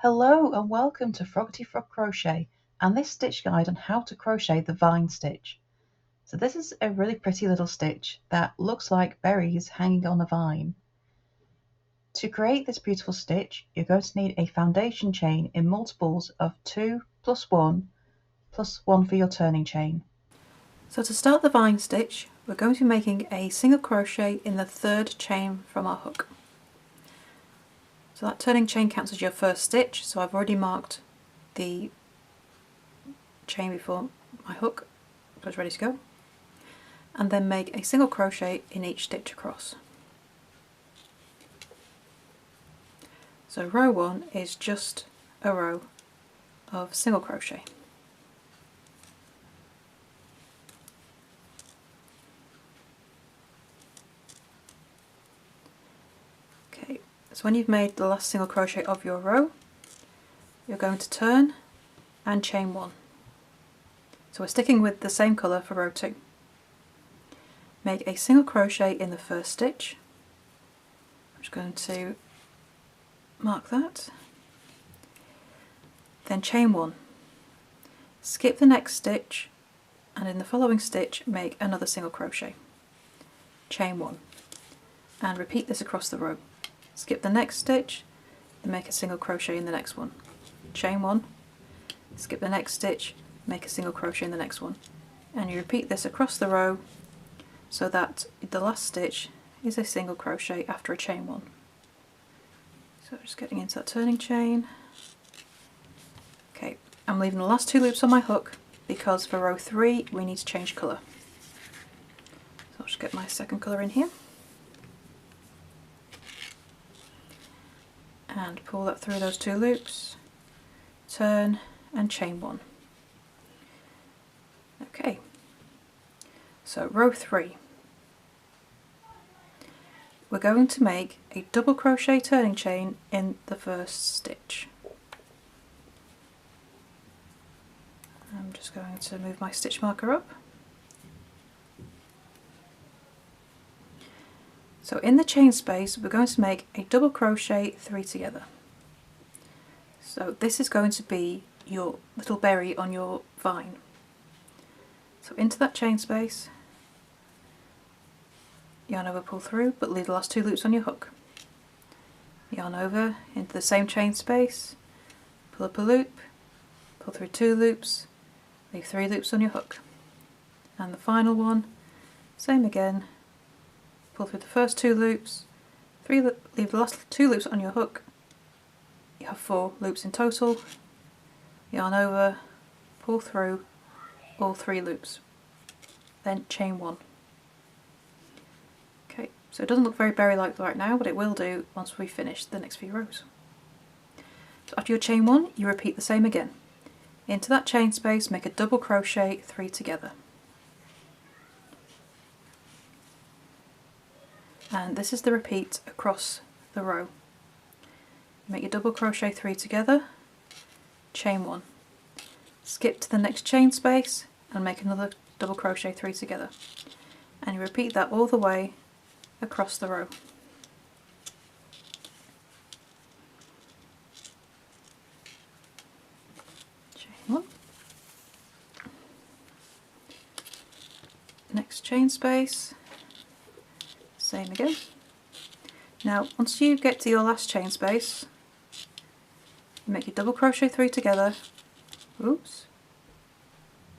Hello and welcome to Froggity Frog Crochet and this stitch guide on how to crochet the vine stitch. So this is a really pretty little stitch that looks like berries hanging on a vine. To create this beautiful stitch, you're going to need a foundation chain in multiples of 2 plus 1 plus 1 for your turning chain. So to start the vine stitch, we're going to be making a single crochet in the third chain from our hook. So that turning chain counts as your first stitch, so I've already marked the chain before my hook, so it's ready to go. And then make a single crochet in each stitch across. So row 1 is just a row of single crochet. Okay, so when you've made the last single crochet of your row, you're going to turn and chain 1. So we're sticking with the same colour for row 2. Make a single crochet in the first stitch. I'm just going to mark that. Then chain 1. Skip the next stitch and in the following stitch make another single crochet. Chain 1 and repeat this across the row. Skip the next stitch and make a single crochet in the next one. Chain 1, skip the next stitch, make a single crochet in the next one, and you repeat this across the row so that the last stitch is a single crochet after a chain 1. So just getting into that turning chain. Okay, I'm leaving the last 2 loops on my hook because for row 3 we need to change colour. So I'll just get my second colour in here and pull that through those 2 loops, turn and chain 1. Okay, so row 3. We're going to make a double crochet turning chain in the first stitch. I'm just going to move my stitch marker up. So in the chain space we're going to make a double crochet 3 together. So this is going to be your little berry on your vine. So into that chain space, yarn over, pull through, but leave the last 2 loops on your hook. Yarn over into the same chain space, pull up a loop, pull through 2 loops, leave 3 loops on your hook. And the final one, same again, pull through the first 2 loops, leave the last 2 loops on your hook. You have 4 loops in total. Yarn over, pull through all 3 loops, then chain 1. Okay, so it doesn't look very berry-like right now, but it will do once we finish the next few rows. So after your chain 1, you repeat the same again. Into that chain space, make a double crochet 3 together. And this is the repeat across the row. Make your double crochet 3 together, chain 1. Skip to the next chain space and make another double crochet 3 together. And you repeat that all the way across the row. Chain 1. Next chain space, same again. Now once you get to your last chain space, you make your double crochet 3 together. Oops,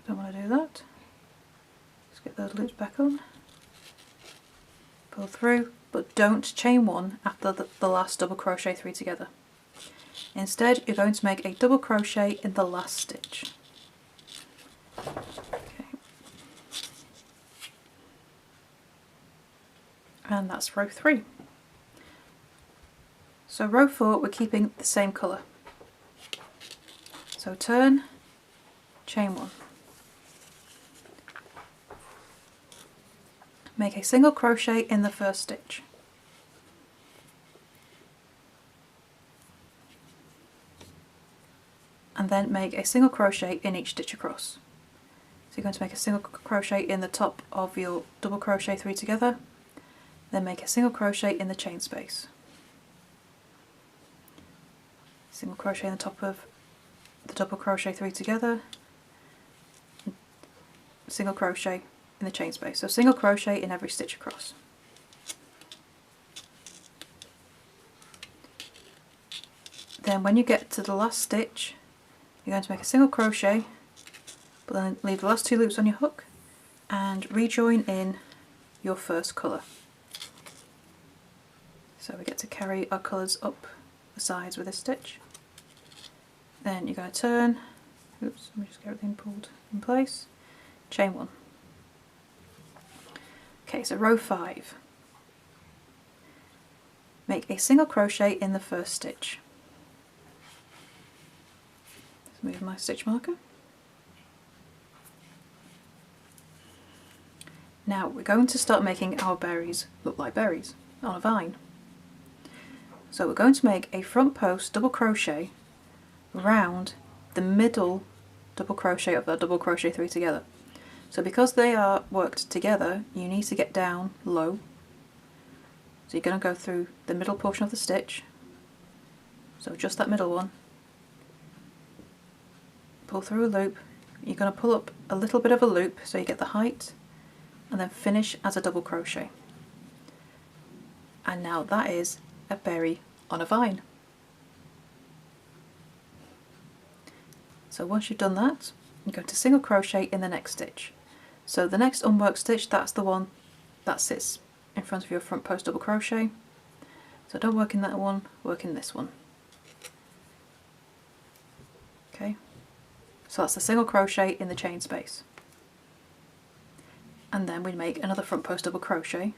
don't want to do that. Let's get those loops back on. Pull through, but don't chain 1 after the last double crochet 3 together. Instead you're going to make a double crochet in the last stitch. Okay. And that's row 3. So row 4 we're keeping the same colour. So turn, chain 1. Make a single crochet in the first stitch. And then make a single crochet in each stitch across. So you're going to make a single crochet in the top of your double crochet 3 together, then make a single crochet in the chain space. single crochet in the top of the double crochet 3 together, single crochet in the chain space. So single crochet in every stitch across. Then when you get to the last stitch, you're going to make a single crochet, but then leave the last 2 loops on your hook and rejoin in your first colour. So we get to carry our colours up the sides with this stitch. Then you're going to turn, oops, let me just get everything pulled in place, chain 1. Okay, so row 5. Make a single crochet in the first stitch. Let's move my stitch marker. Now we're going to start making our berries look like berries on a vine. So we're going to make a front post double crochet around the middle double crochet of that double crochet 3 together. So because they are worked together, you need to get down low. So you're going to go through the middle portion of the stitch, so just that middle one, pull through a loop, you're going to pull up a little bit of a loop so you get the height, and then finish as a double crochet. And now that is a berry on a vine. So once you've done that, you go to single crochet in the next stitch. So the next unworked stitch, that's the one that sits in front of your front post double crochet. So don't work in that one, work in this one. Okay, so that's the single crochet in the chain space. And then we make another front post double crochet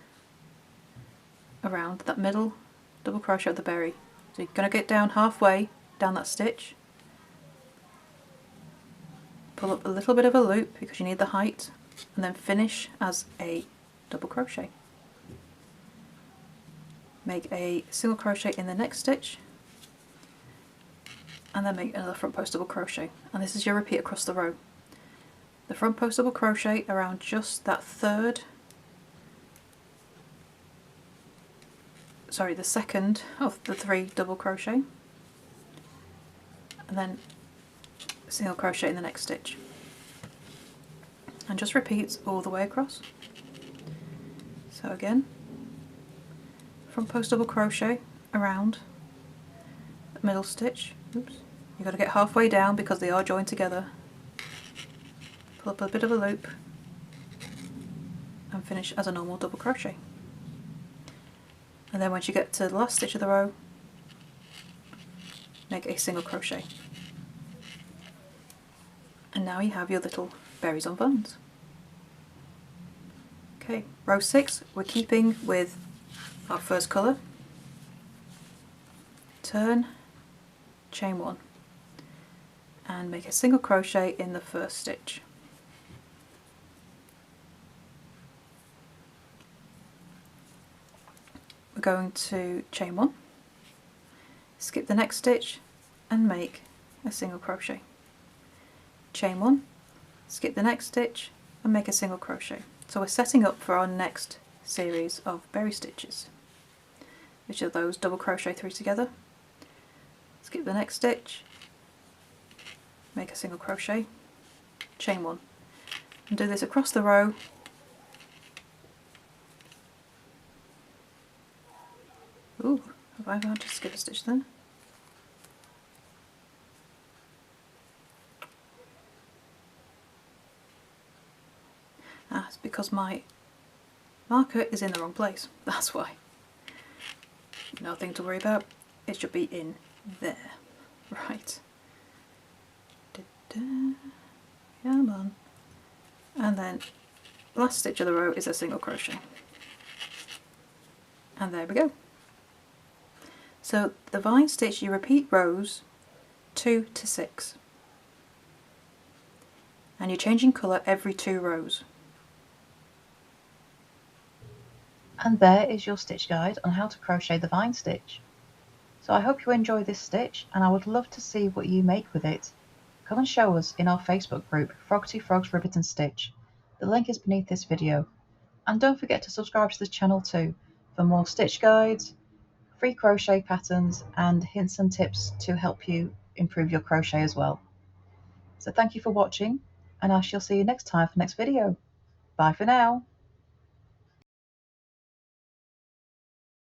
around that middle double crochet of the berry. So you're going to get down halfway down that stitch, pull up a little bit of a loop because you need the height, and then finish as a double crochet. Make a single crochet in the next stitch, and then make another front post double crochet, and this is your repeat across the row. The front post double crochet around just that the second of the 3 double crochet, and then single crochet in the next stitch, and just repeats all the way across. So again, front post double crochet around the middle stitch. Oops, you've got to get halfway down because they are joined together, pull up a bit of a loop, and finish as a normal double crochet. And then once you get to the last stitch of the row, make a single crochet. And now you have your little berries on vines. Okay, row 6, we're keeping with our first colour. Turn, chain 1, and make a single crochet in the first stitch. We're going to chain 1, skip the next stitch and make a single crochet. Chain 1, skip the next stitch and make a single crochet. So we're setting up for our next series of berry stitches, which are those double crochet 3 together, skip the next stitch, make a single crochet, chain 1, and do this across the row. Ooh, have I got to skip a stitch then? Ah, it's because my marker is in the wrong place, that's why. Nothing to worry about, it should be in there. Right. Come on. And then last stitch of the row is a single crochet. And there we go. So the vine stitch, you repeat rows 2 to 6. And you're changing colour every 2 rows. And there is your stitch guide on how to crochet the vine stitch. So I hope you enjoy this stitch, and I would love to see what you make with it. Come and show us in our Facebook group, Froggity Frogs Ribbit and Stitch. The link is beneath this video. And don't forget to subscribe to this channel too, for more stitch guides, free crochet patterns and hints and tips to help you improve your crochet as well. So thank you for watching, and I shall see you next time for next video. Bye for now.